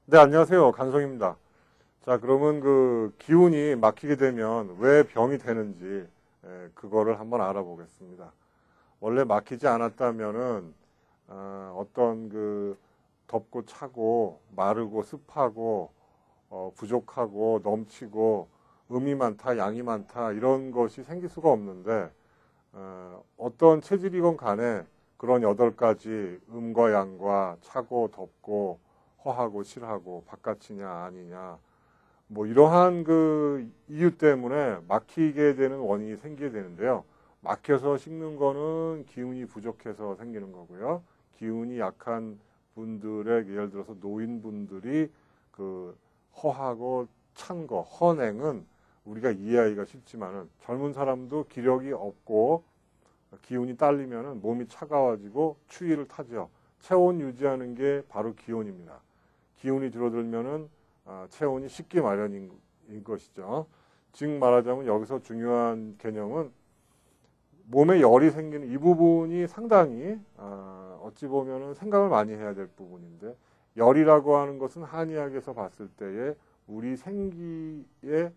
네, 안녕하세요. 간성입니다. 자, 그러면 그 기운이 막히게 되면 왜 병이 되는지 그거를 한번 알아보겠습니다. 원래 막히지 않았다면은 어떤 그 덥고 차고 마르고 습하고 부족하고 넘치고 음이 많다, 양이 많다 이런 것이 생길 수가 없는데 어떤 체질이건 간에 그런 8가지 음과 양과 차고 덥고 허하고 실하고 바깥이냐 아니냐 뭐 이러한 그 이유 때문에 막히게 되는 원인이 생기게 되는데요. 막혀서 식는 거는 기운이 부족해서 생기는 거고요. 기운이 약한 분들의 예를 들어서 노인분들이 그 허하고 찬 거, 허냉은 우리가 이해하기가 쉽지만은 젊은 사람도 기력이 없고 기운이 딸리면은 몸이 차가워지고 추위를 타죠. 체온 유지하는 게 바로 기온입니다. 기운이 줄어들면은 체온이 식기 마련인 것이죠. 즉 말하자면 여기서 중요한 개념은 몸에 열이 생기는 이 부분이 상당히 어찌 보면은 생각을 많이 해야 될 부분인데, 열이라고 하는 것은 한의학에서 봤을 때에 우리 생기에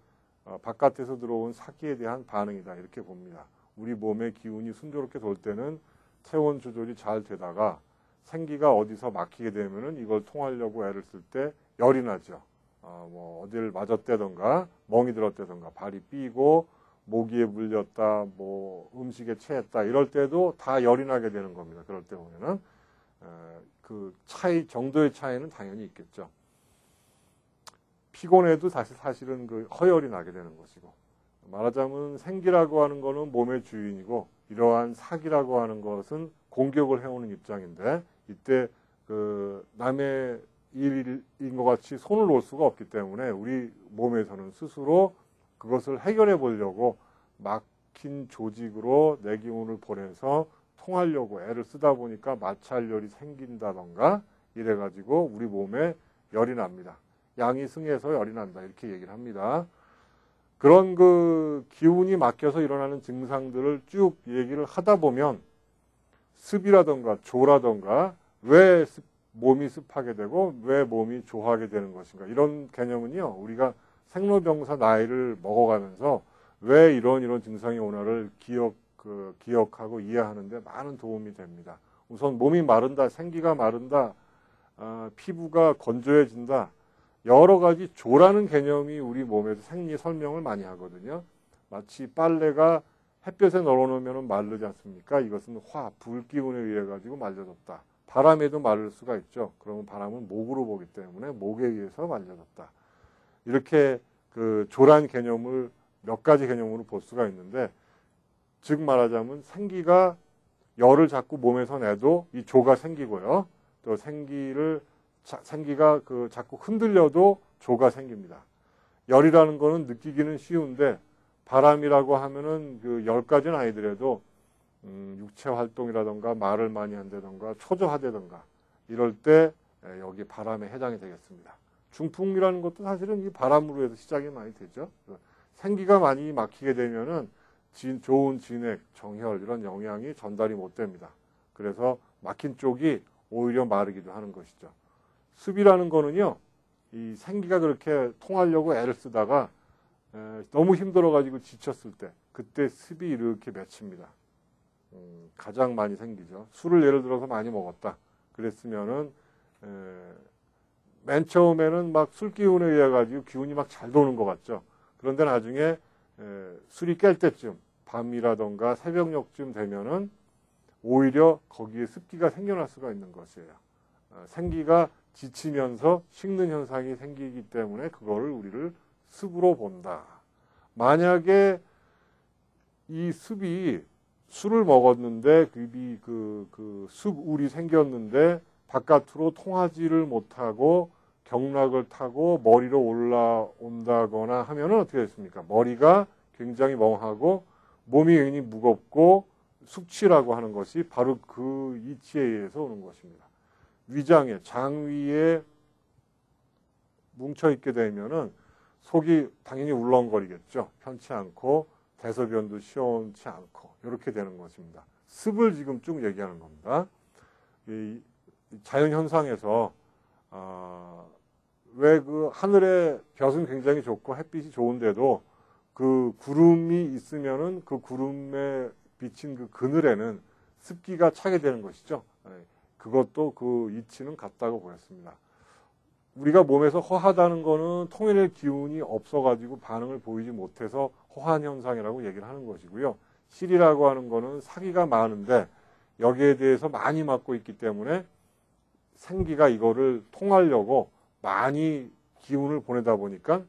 바깥에서 들어온 사기에 대한 반응이다 이렇게 봅니다. 우리 몸의 기운이 순조롭게 돌 때는 체온 조절이 잘 되다가 생기가 어디서 막히게 되면은 이걸 통하려고 애를 쓸 때 열이 나죠. 뭐 어디를 맞았다던가 멍이 들었다던가 발이 삐고 모기에 물렸다, 뭐 음식에 체했다 이럴 때도 다 열이 나게 되는 겁니다. 그럴 때 보면은 그 차이 정도의 차이는 당연히 있겠죠. 피곤해도 사실은 그 허열이 나게 되는 것이고, 말하자면 생기라고 하는 거는 몸의 주인이고 이러한 사기라고 하는 것은 공격을 해오는 입장인데, 이때 그 남의 일인 것 같이 손을 놓을 수가 없기 때문에 우리 몸에서는 스스로 그것을 해결해 보려고 막힌 조직으로 내 기운을 보내서 통하려고 애를 쓰다 보니까 마찰열이 생긴다던가 이래가지고 우리 몸에 열이 납니다. 양이 승해서 열이 난다 이렇게 얘기를 합니다. 그런 그 기운이 막혀서 일어나는 증상들을 쭉 얘기를 하다 보면 습이라던가 조라던가 왜 몸이 습하게 되고 왜 몸이 조하게 되는 것인가, 이런 개념은요 우리가 생로병사 나이를 먹어가면서 왜 이런 증상이 오나를 기억하고 이해하는데 많은 도움이 됩니다. 우선 몸이 마른다, 생기가 마른다, 피부가 건조해진다, 여러 가지 조라는 개념이 우리 몸에서 생리 설명을 많이 하거든요. 마치 빨래가 햇볕에 널어놓으면 마르지 않습니까? 이것은 불 기운에 의해 가지고 말려졌다. 바람에도 마를 수가 있죠. 그러면 바람은 목으로 보기 때문에 목에 의해서 말려졌다. 이렇게 그 조란 개념을 몇 가지 개념으로 볼 수가 있는데, 즉 말하자면 생기가 열을 자꾸 몸에서 내도 이 조가 생기고요. 또 생기가 그 자꾸 흔들려도 조가 생깁니다. 열이라는 거는 느끼기는 쉬운데 바람이라고 하면은 그 10가지는 아니더라도 육체 활동이라던가 말을 많이 한다던가 초조하다던가 이럴 때 여기 바람에 해당이 되겠습니다. 중풍이라는 것도 사실은 이 바람으로 해서 시작이 많이 되죠. 생기가 많이 막히게 되면은 좋은 진액, 정혈 이런 영양이 전달이 못 됩니다. 그래서 막힌 쪽이 오히려 마르기도 하는 것이죠. 습이라는 거는요, 이 생기가 그렇게 통하려고 애를 쓰다가 너무 힘들어가지고 지쳤을 때, 그때 습이 이렇게 맺힙니다. 가장 많이 생기죠. 술을 예를 들어서 많이 먹었다. 그랬으면은 맨 처음에는 막 술 기운에 의해 가지고 기운이 막 잘 도는 것 같죠. 그런데 나중에 술이 깰 때쯤, 밤이라던가 새벽녘쯤 되면은 오히려 거기에 습기가 생겨날 수가 있는 것이에요. 생기가 지치면서 식는 현상이 생기기 때문에 그거를 우리를 습으로 본다. 만약에 이 습이 술을 먹었는데 습울이 생겼는데 바깥으로 통하지를 못하고 경락을 타고 머리로 올라온다거나 하면은 어떻게 됐습니까? 머리가 굉장히 멍하고 몸이 굉장히 무겁고 숙취라고 하는 것이 바로 그 이치에 의해서 오는 것입니다. 위장에, 장 위에 뭉쳐있게 되면은 속이 당연히 울렁거리겠죠. 편치 않고 대소변도 시원치 않고 이렇게 되는 것입니다. 습을 지금 쭉 얘기하는 겁니다. 이 자연현상에서 왜 그 하늘에 볕은 굉장히 좋고 햇빛이 좋은데도 그 구름이 있으면은 그 구름에 비친 그 그늘에는 습기가 차게 되는 것이죠. 그것도 그 이치는 같다고 보였습니다. 우리가 몸에서 허하다는 거는 통일의 기운이 없어가지고 반응을 보이지 못해서 허한 현상이라고 얘기를 하는 것이고요. 실이라고 하는 거는 사기가 많은데 여기에 대해서 많이 맞고 있기 때문에 생기가 이거를 통하려고 많이 기운을 보내다 보니까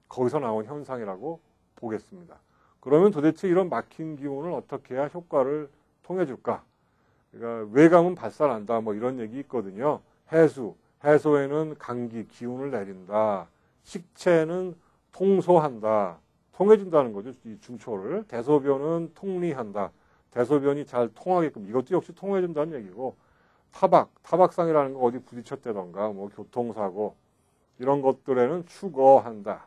거기서 나온 현상이라고 보겠습니다. 그러면 도대체 이런 막힌 기운을 어떻게 해야 효과를 통해줄까? 그러니까 외감은 발산한다 뭐 이런 얘기 있거든요. 해소에는 감기, 기운을 내린다. 식체는 통소한다. 통해준다는 거죠. 이 중초를. 대소변은 통리한다. 대소변이 잘 통하게끔 이것도 역시 통해준다는 얘기고 타박상이라는 거 어디 부딪혔다던가 뭐 교통사고 이런 것들에는 추거한다.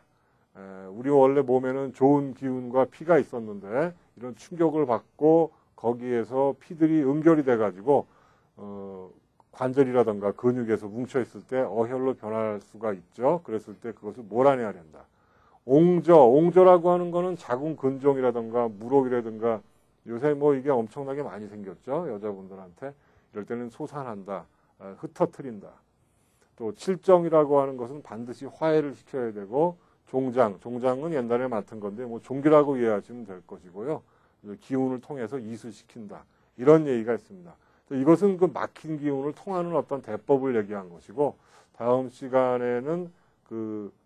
우리 원래 몸에는 좋은 기운과 피가 있었는데 이런 충격을 받고 거기에서 피들이 응결이 돼가지고 관절이라던가 근육에서 뭉쳐있을 때 어혈로 변할 수가 있죠. 그랬을 때 그것을 몰아내야 된다. 옹저라고 하는 거는 자궁 근종이라던가 무록이라던가 요새 뭐 이게 엄청나게 많이 생겼죠. 여자분들한테. 이럴 때는 솟아난다. 흩어뜨린다. 또 칠정이라고 하는 것은 반드시 화해를 시켜야 되고 종장은 옛날에 맡은 건데 뭐 종기라고 이해하시면 될 것이고요. 기운을 통해서 이수시킨다. 이런 얘기가 있습니다. 이것은 그 막힌 기운을 통하는 어떤 대법을 얘기한 것이고 다음 시간에는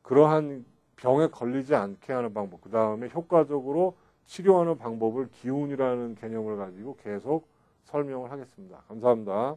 그러한 병에 걸리지 않게 하는 방법, 그 다음에 효과적으로 치료하는 방법을 기운이라는 개념을 가지고 계속 설명을 하겠습니다. 감사합니다.